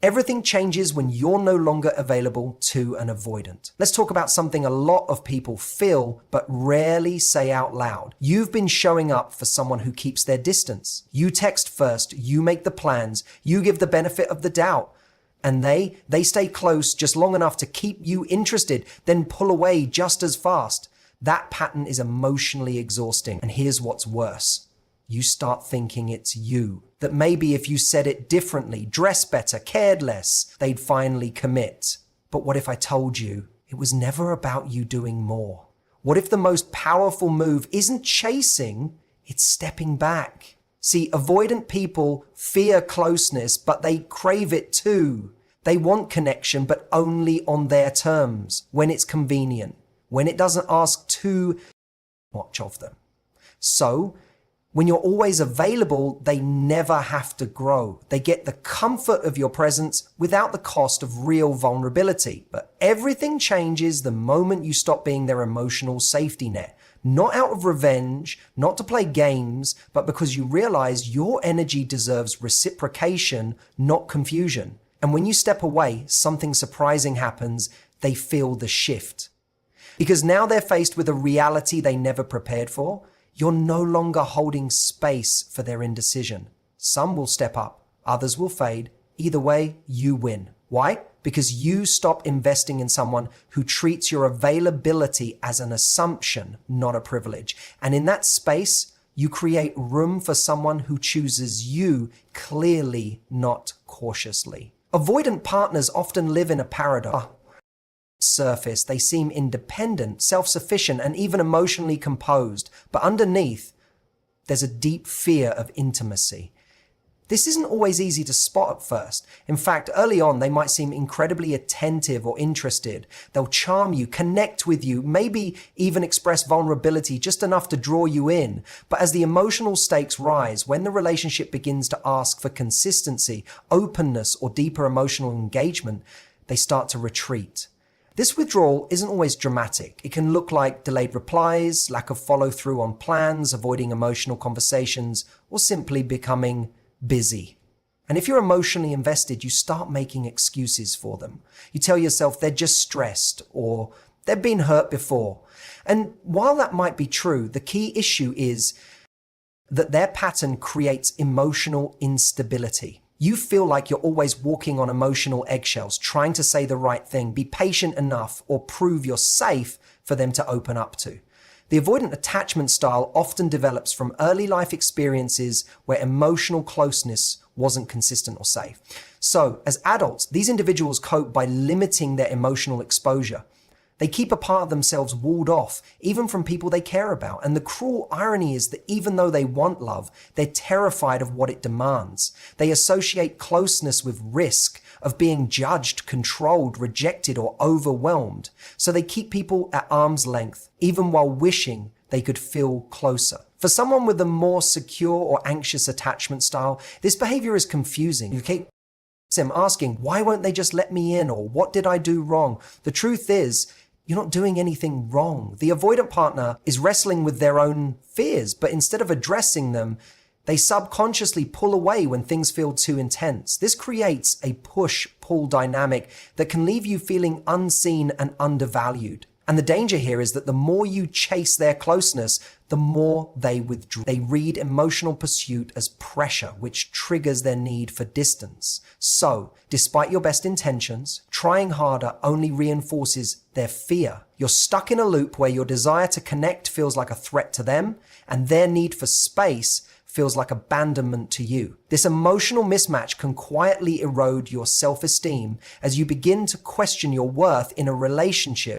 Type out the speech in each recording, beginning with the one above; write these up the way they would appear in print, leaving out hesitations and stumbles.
Everything changes when you're no longer available to an avoidant. Let's talk about something a lot of people feel but rarely say out loud. You've been showing up for someone who keeps their distance. You text first, you make the plans, you give the benefit of the doubt. And they stay close just long enough to keep you interested, then pull away just as fast. That pattern is emotionally exhausting. And here's what's worse. You start thinking it's you. That maybe if you said it differently, dressed better, cared less, they'd finally commit. But what if I told you it was never about you doing more? What if the most powerful move isn't chasing, it's stepping back? See, avoidant people fear closeness, but they crave it too. They want connection, but only on their terms, when it's convenient, when it doesn't ask too much of them. So, when you're always available, they never have to grow. They get the comfort of your presence without the cost of real vulnerability. But everything changes the moment you stop being their emotional safety net. Not out of revenge, not to play games, but because you realize your energy deserves reciprocation, not confusion. And when you step away, something surprising happens. They feel the shift. Because now they're faced with a reality they never prepared for. You're no longer holding space for their indecision. Some will step up, others will fade. Either way, you win. Why? Because you stop investing in someone who treats your availability as an assumption, not a privilege. And in that space, you create room for someone who chooses you clearly, not cautiously. Avoidant partners often live in a paradox. Surface, they seem independent, self-sufficient, and even emotionally composed. But underneath, there's a deep fear of intimacy. This isn't always easy to spot at first. In fact, early on, they might seem incredibly attentive or interested. They'll charm you, connect with you, maybe even express vulnerability just enough to draw you in. But as the emotional stakes rise, when the relationship begins to ask for consistency, openness, or deeper emotional engagement, they start to retreat. This withdrawal isn't always dramatic. It can look like delayed replies, lack of follow-through on plans, avoiding emotional conversations, or simply becoming busy. And if you're emotionally invested, you start making excuses for them. You tell yourself they're just stressed or they've been hurt before. And while that might be true, the key issue is that their pattern creates emotional instability. You feel like you're always walking on emotional eggshells, trying to say the right thing, be patient enough, or prove you're safe for them to open up to. The avoidant attachment style often develops from early life experiences where emotional closeness wasn't consistent or safe. So, as adults, these individuals cope by limiting their emotional exposure. They keep a part of themselves walled off, even from people they care about. And the cruel irony is that even though they want love, they're terrified of what it demands. They associate closeness with risk of being judged, controlled, rejected, or overwhelmed. So they keep people at arm's length, even while wishing they could feel closer. For someone with a more secure or anxious attachment style, this behavior is confusing. You keep them asking, why won't they just let me in? Or what did I do wrong? The truth is, you're not doing anything wrong. The avoidant partner is wrestling with their own fears, but instead of addressing them, they subconsciously pull away when things feel too intense. This creates a push-pull dynamic that can leave you feeling unseen and undervalued. And the danger here is that the more you chase their closeness, the more they withdraw. They read emotional pursuit as pressure, which triggers their need for distance. So, despite your best intentions, trying harder only reinforces their fear. You're stuck in a loop where your desire to connect feels like a threat to them, and their need for space feels like abandonment to you. This emotional mismatch can quietly erode your self-esteem as you begin to question your worth in a relationship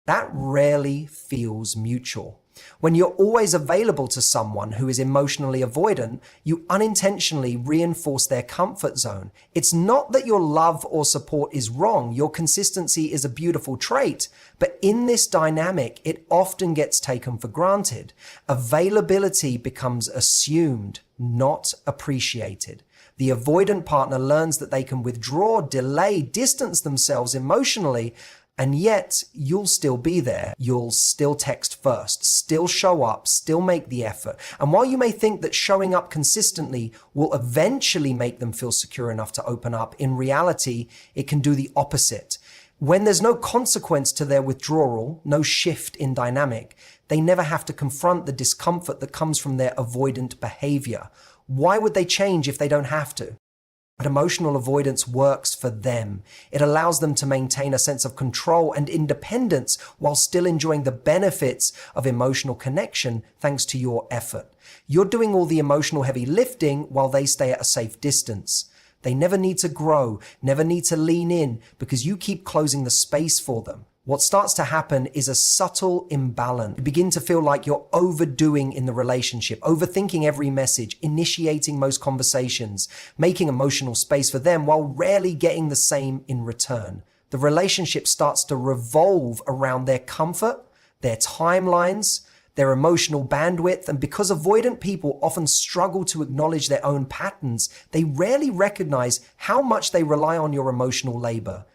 that rarely feels mutual. When you're always available to someone who is emotionally avoidant, you unintentionally reinforce their comfort zone. It's not that your love or support is wrong. Your consistency is a beautiful trait, but in this dynamic, it often gets taken for granted. Availability becomes assumed, not appreciated. The avoidant partner learns that they can withdraw, delay, distance themselves emotionally And yet, you'll still be there. You'll still text first, still show up, still make the effort. And while you may think that showing up consistently will eventually make them feel secure enough to open up, in reality, it can do the opposite. When there's no consequence to their withdrawal, no shift in dynamic, they never have to confront the discomfort that comes from their avoidant behavior. Why would they change if they don't have to? But emotional avoidance works for them. It allows them to maintain a sense of control and independence while still enjoying the benefits of emotional connection thanks to your effort. You're doing all the emotional heavy lifting while they stay at a safe distance. They never need to grow, never need to lean in because you keep closing the space for them. What starts to happen is a subtle imbalance. You begin to feel like you're overdoing in the relationship, overthinking every message, initiating most conversations, making emotional space for them while rarely getting the same in return. The relationship starts to revolve around their comfort, their timelines, their emotional bandwidth, and because avoidant people often struggle to acknowledge their own patterns, they rarely recognize how much they rely on your emotional labor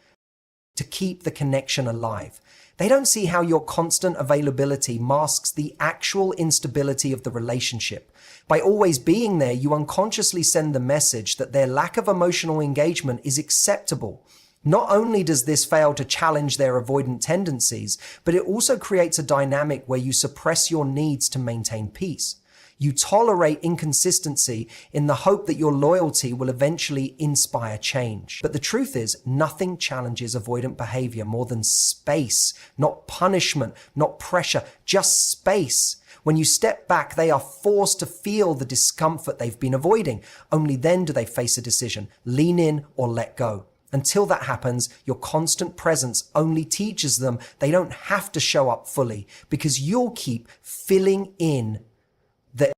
to keep the connection alive. They don't see how your constant availability masks the actual instability of the relationship. By always being there, you unconsciously send the message that their lack of emotional engagement is acceptable. Not only does this fail to challenge their avoidant tendencies, but it also creates a dynamic where you suppress your needs to maintain peace. You tolerate inconsistency in the hope that your loyalty will eventually inspire change. But the truth is, nothing challenges avoidant behavior more than space, not punishment, not pressure, just space. When you step back, they are forced to feel the discomfort they've been avoiding. Only then do they face a decision, lean in or let go. Until that happens, your constant presence only teaches them they don't have to show up fully because you'll keep filling in the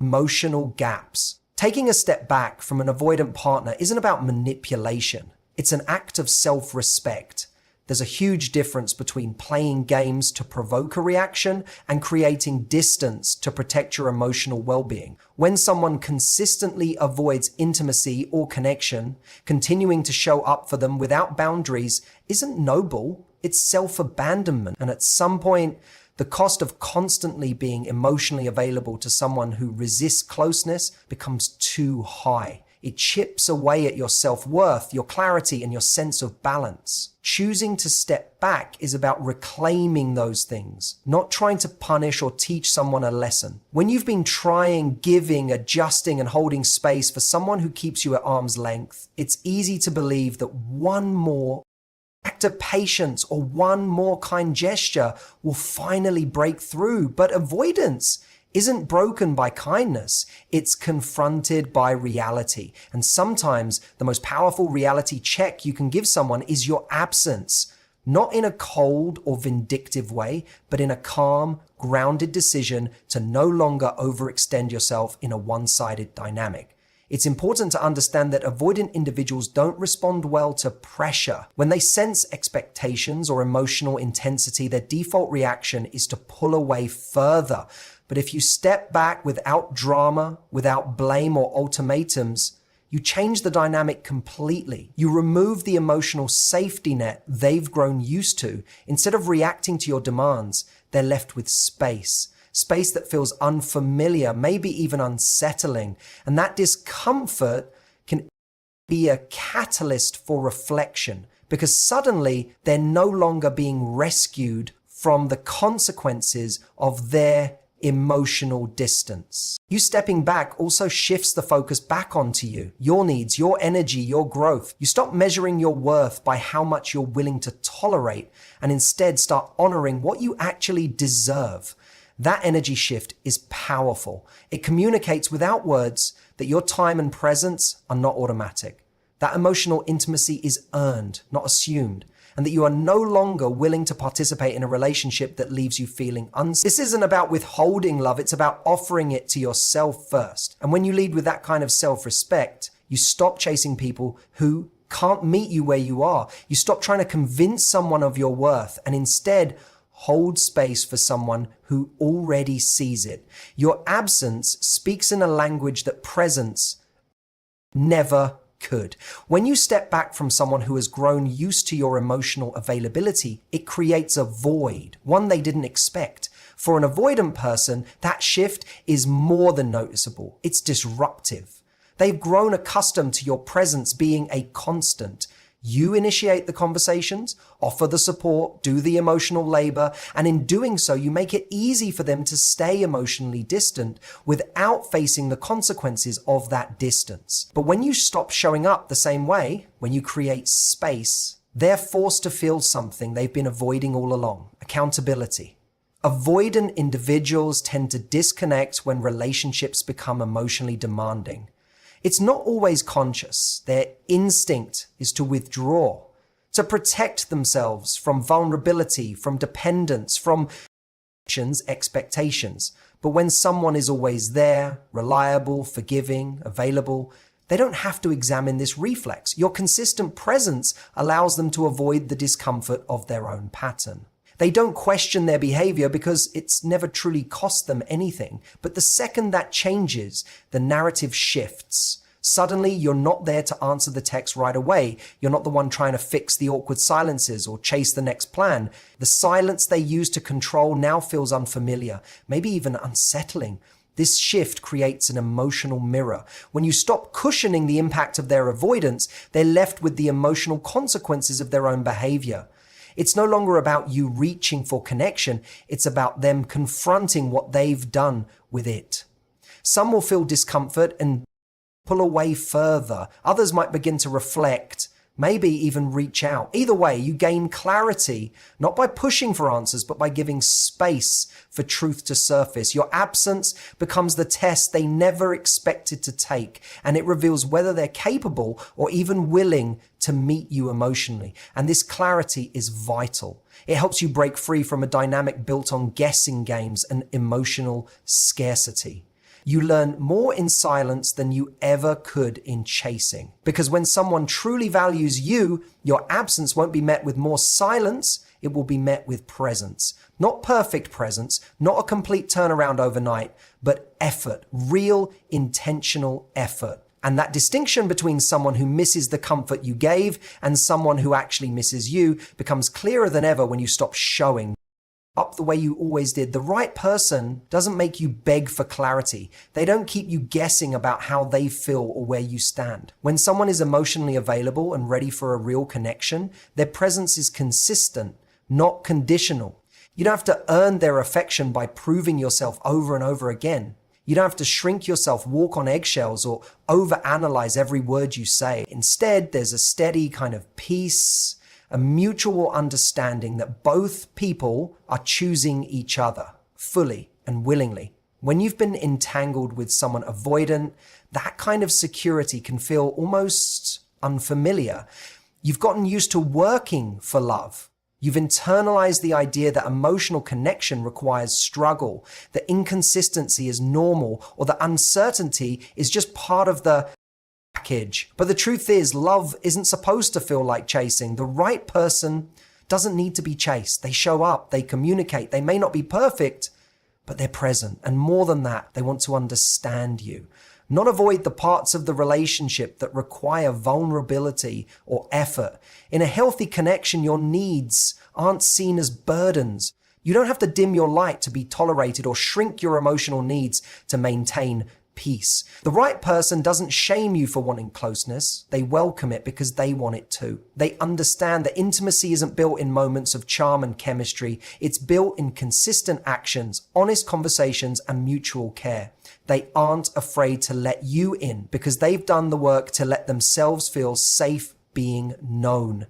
emotional gaps. Taking a step back from an avoidant partner isn't about manipulation. It's an act of self-respect. There's a huge difference between playing games to provoke a reaction and creating distance to protect your emotional well-being. When someone consistently avoids intimacy or connection, continuing to show up for them without boundaries isn't noble, it's self-abandonment. And at some point, the cost of constantly being emotionally available to someone who resists closeness becomes too high. It chips away at your self-worth, your clarity, and your sense of balance. Choosing to step back is about reclaiming those things, not trying to punish or teach someone a lesson. When you've been trying, giving, adjusting, and holding space for someone who keeps you at arm's length, it's easy to believe that one more act of patience or one more kind gesture will finally break through. But avoidance isn't broken by kindness, it's confronted by reality. And sometimes the most powerful reality check you can give someone is your absence, not in a cold or vindictive way, but in a calm, grounded decision to no longer overextend yourself in a one-sided dynamic. It's important to understand that avoidant individuals don't respond well to pressure. When they sense expectations or emotional intensity, their default reaction is to pull away further. But if you step back without drama, without blame or ultimatums, you change the dynamic completely. You remove the emotional safety net they've grown used to. Instead of reacting to your demands, they're left with space. Space that feels unfamiliar, maybe even unsettling. And that discomfort can be a catalyst for reflection because suddenly they're no longer being rescued from the consequences of their emotional distance. You stepping back also shifts the focus back onto you, your needs, your energy, your growth. You stop measuring your worth by how much you're willing to tolerate and instead start honoring what you actually deserve. That energy shift is powerful. It communicates without words that your time and presence are not automatic. That emotional intimacy is earned, not assumed, and that you are no longer willing to participate in a relationship that leaves you feeling unsafe. This isn't about withholding love, it's about offering it to yourself first. And when you lead with that kind of self-respect, you stop chasing people who can't meet you where you are. You stop trying to convince someone of your worth and instead hold space for someone who already sees it. Your absence speaks in a language that presence never could. When you step back from someone who has grown used to your emotional availability, it creates a void, one they didn't expect. For an avoidant person, that shift is more than noticeable. It's disruptive. They've grown accustomed to your presence being a constant. You initiate the conversations, offer the support, do the emotional labor, and in doing so, you make it easy for them to stay emotionally distant without facing the consequences of that distance. But when you stop showing up the same way, when you create space, they're forced to feel something they've been avoiding all along: accountability. Avoidant individuals tend to disconnect when relationships become emotionally demanding. It's not always conscious. Their instinct is to withdraw, to protect themselves from vulnerability, from dependence, from expectations. But when someone is always there, reliable, forgiving, available, they don't have to examine this reflex. Your consistent presence allows them to avoid the discomfort of their own pattern. They don't question their behavior because it's never truly cost them anything. But the second that changes, the narrative shifts. Suddenly, you're not there to answer the text right away. You're not the one trying to fix the awkward silences or chase the next plan. The silence they use to control now feels unfamiliar, maybe even unsettling. This shift creates an emotional mirror. When you stop cushioning the impact of their avoidance, they're left with the emotional consequences of their own behavior. It's no longer about you reaching for connection. It's about them confronting what they've done with it. Some will feel discomfort and pull away further. Others might begin to reflect, maybe even reach out. Either way, you gain clarity, not by pushing for answers, but by giving space for truth to surface. Your absence becomes the test they never expected to take, and it reveals whether they're capable or even willing to meet you emotionally. And this clarity is vital. It helps you break free from a dynamic built on guessing games and emotional scarcity. You learn more in silence than you ever could in chasing. Because when someone truly values you, your absence won't be met with more silence, it will be met with presence. Not perfect presence, not a complete turnaround overnight, but effort, real intentional effort. And that distinction between someone who misses the comfort you gave and someone who actually misses you becomes clearer than ever when you stop showing up the way you always did. The right person doesn't make you beg for clarity. They don't keep you guessing about how they feel or where you stand. When someone is emotionally available and ready for a real connection, their presence is consistent, not conditional. You don't have to earn their affection by proving yourself over and over again. You don't have to shrink yourself, walk on eggshells, or overanalyze every word you say. Instead, there's a steady kind of peace, a mutual understanding that both people are choosing each other fully and willingly. When you've been entangled with someone avoidant, that kind of security can feel almost unfamiliar. You've gotten used to working for love. You've internalized the idea that emotional connection requires struggle, that inconsistency is normal, or that uncertainty is just part of the package. But the truth is, love isn't supposed to feel like chasing. The right person doesn't need to be chased. They show up, they communicate, they may not be perfect, but they're present. And more than that, they want to understand you. Not avoid the parts of the relationship that require vulnerability or effort. In a healthy connection, your needs aren't seen as burdens. You don't have to dim your light to be tolerated or shrink your emotional needs to maintain peace. The right person doesn't shame you for wanting closeness. They welcome it because they want it too. They understand that intimacy isn't built in moments of charm and chemistry. It's built in consistent actions, honest conversations, and mutual care. They aren't afraid to let you in because they've done the work to let themselves feel safe being known.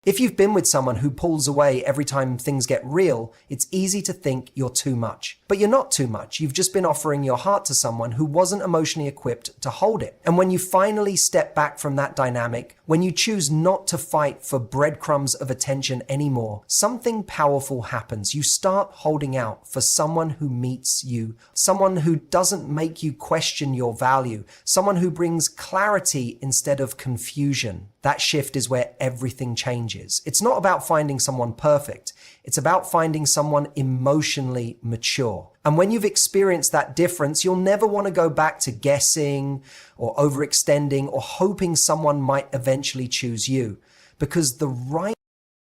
If you've been with someone who pulls away every time things get real, it's easy to think you're too much. But you're not too much. You've just been offering your heart to someone who wasn't emotionally equipped to hold it. And when you finally step back from that dynamic, when you choose not to fight for breadcrumbs of attention anymore, something powerful happens. You start holding out for someone who meets you, someone who doesn't make you question your value, someone who brings clarity instead of confusion. That shift is where everything changes. It's not about finding someone perfect. It's about finding someone emotionally mature. sure. And when you've experienced that difference, you'll never want to go back to guessing or overextending or hoping someone might eventually choose you, because the right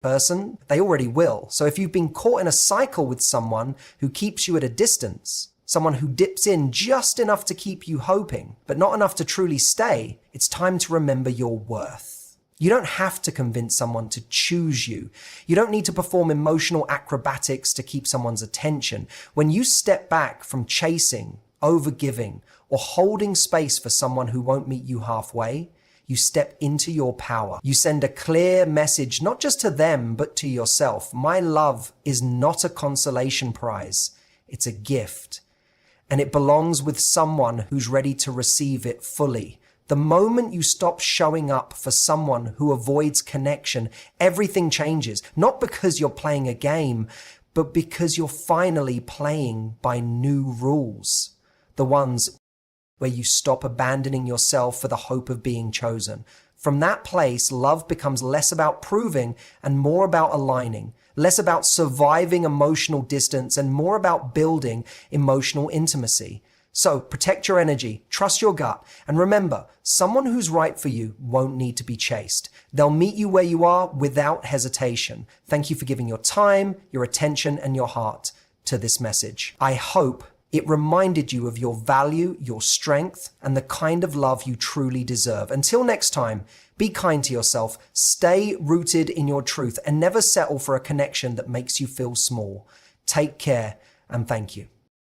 person, they already will. So if you've been caught in a cycle with someone who keeps you at a distance, someone who dips in just enough to keep you hoping, but not enough to truly stay, it's time to remember your worth. You don't have to convince someone to choose you. You don't need to perform emotional acrobatics to keep someone's attention. When you step back from chasing, overgiving, or holding space for someone who won't meet you halfway, you step into your power. You send a clear message, not just to them, but to yourself. My love is not a consolation prize. It's a gift. And it belongs with someone who's ready to receive it fully. The moment you stop showing up for someone who avoids connection, everything changes. Not because you're playing a game, but because you're finally playing by new rules. The ones where you stop abandoning yourself for the hope of being chosen. From that place, love becomes less about proving and more about aligning, less about surviving emotional distance and more about building emotional intimacy. So protect your energy, trust your gut, and remember, someone who's right for you won't need to be chased. They'll meet you where you are without hesitation. Thank you for giving your time, your attention, and your heart to this message. I hope it reminded you of your value, your strength, and the kind of love you truly deserve. Until next time, be kind to yourself, stay rooted in your truth, and never settle for a connection that makes you feel small. Take care, and thank you.